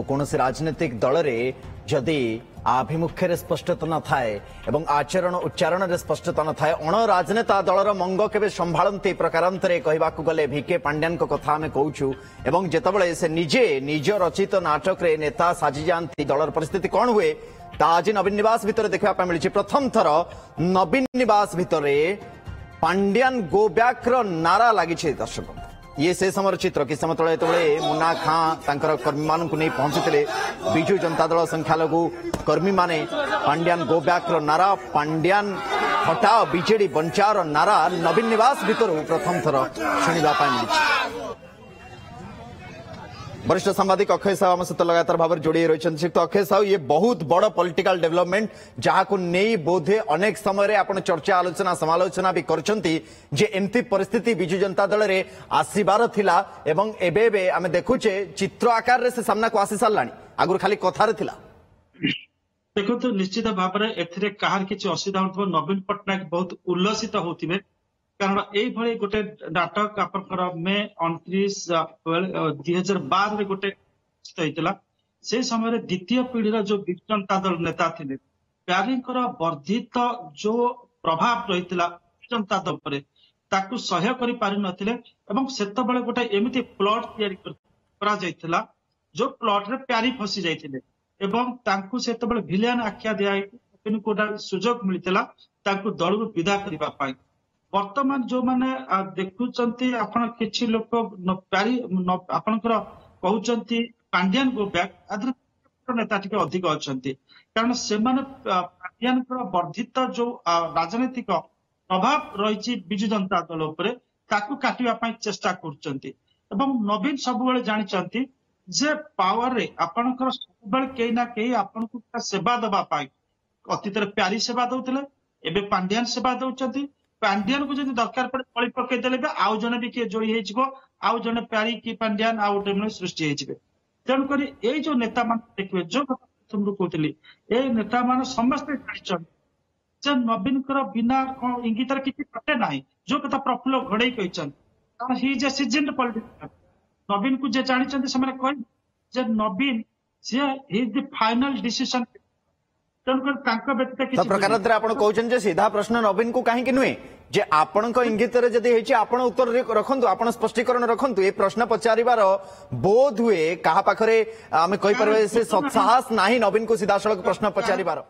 कौन से राजनीतिक दल में जदि आभिमुख्य स्पष्टता न थाए एवं आचरण उच्चारण रे स्पष्टता न थाए अण राजनेता दलर मंग केबे संभाळंती प्रकारांतरे कहबाकू गले भिके पांड्यान को कथा आमे कहूछु एवं जेतबळे से निजे निज रचित नाटक रे नेता साजी जानती दलर परिस्थिति कोन हुए ता आज नवीन निवास भितर देखा पा मिली प्रथम थर नवीन निवास भितर पांड्यान गो बैक रो नारा लागी दर्शक ये से समय चित्र कि समय तले तले मुन्ना खां तांकर कर्मी मान को नहीं पहुंचते बिजु जनता दल संख्यालघु कर्मी माने पांड्यान गो बैक रो नारा पांड्यान हटाओ बीजेडी बंचार नारा नवीन निवास भितर प्रथम थर शुणा मिली। वरिष्ठ सांबादिक अक्षय साहू आम सहित लगातार भाव जोड़ी रही तो अक्षय साहू ये बहुत बड़ पॉलिटिकल डेवलपमेंट जहाँ को नहीं बोधे अनेक समय आप चर्चा आलोचना समालोचना भी करछंती जे एमती परिस्थिति बिजु जनता दल रे आसीबार थिला एवं एबे आमे देखुचे चित्र आकार रे से सामना को आसी सारलानी आगुर खाली कथार थिला। देखो तो निश्चित भाव में एथिरे काहार किछि असुविधा होतबो नवीन पटनायक बहुत उल्लसित होतिबे कारण यही गोटे नाटक आपंकर मे 29 2012 रे गोटे से समय द्वितीय पीढ़ी जो बिजु जनता दल नेता थे प्यारी वर्धित जो प्रभाव रही जनता दल पर ताकू सह्य कर पारि नथिले एवं सेतबेले गोटे एमिति प्लॉट तैयारी करा जायतिला जो प्लॉट रे प्यारी फसी जायतिले एवं तांकू सेतबेले विलेन आख्या दिया गोटे सुजोग मिलतिला तांकू दल विदा करबा पाई। वर्तमान जो माने देखुचंती आपण किछि लोक प्यारी आपनकर कहउचंती पांड्यान गो बैक आदर नेता टिके अधिक अछंती कारण से माने पांड्यान वर्धित जो राजनीतिक प्रभाव रही बिजु जनता दल उपरे ताकू काटिबा पई चेष्टा करचंती एवं नवीन सबुबेले जानिचंती जे पावर रे आपनकर सबुबेले केही ना केही आपनको सेवा दबा पाई अतीत रे प्यारी सेवा दउतले एबे पांड्यान सेवा दउचंती पांड्यान को जब दरकार पड़े पड़ी पकईदे आउ जने भी किए जोड़ी आउ जने प्यारी कि पांड्यान आउ गोटे सृष्टि हो तेणुक ये जो नेता मान देखिए जो तुम कहती ये नेता मान समस्त जानते नवीन बिना इंगित किसी कटे ना जो कथा प्रफुल्ल घड़े कहते he is a seasoned politician Naveen को जे जानते कह नवीन सी इज द फाइनल डिसीजन प्रकार सीधा प्रश्न नवीन को कहीं नुहे जे आपण इंगित आपण उत्तर रखु आप स्पष्टीकरण रखु ये प्रश्न पचारिबार बोध हुए क्या पाखे आम कहीपर सत्साहस ना नवीन को सीधा सड़क प्रश्न पचारिबार।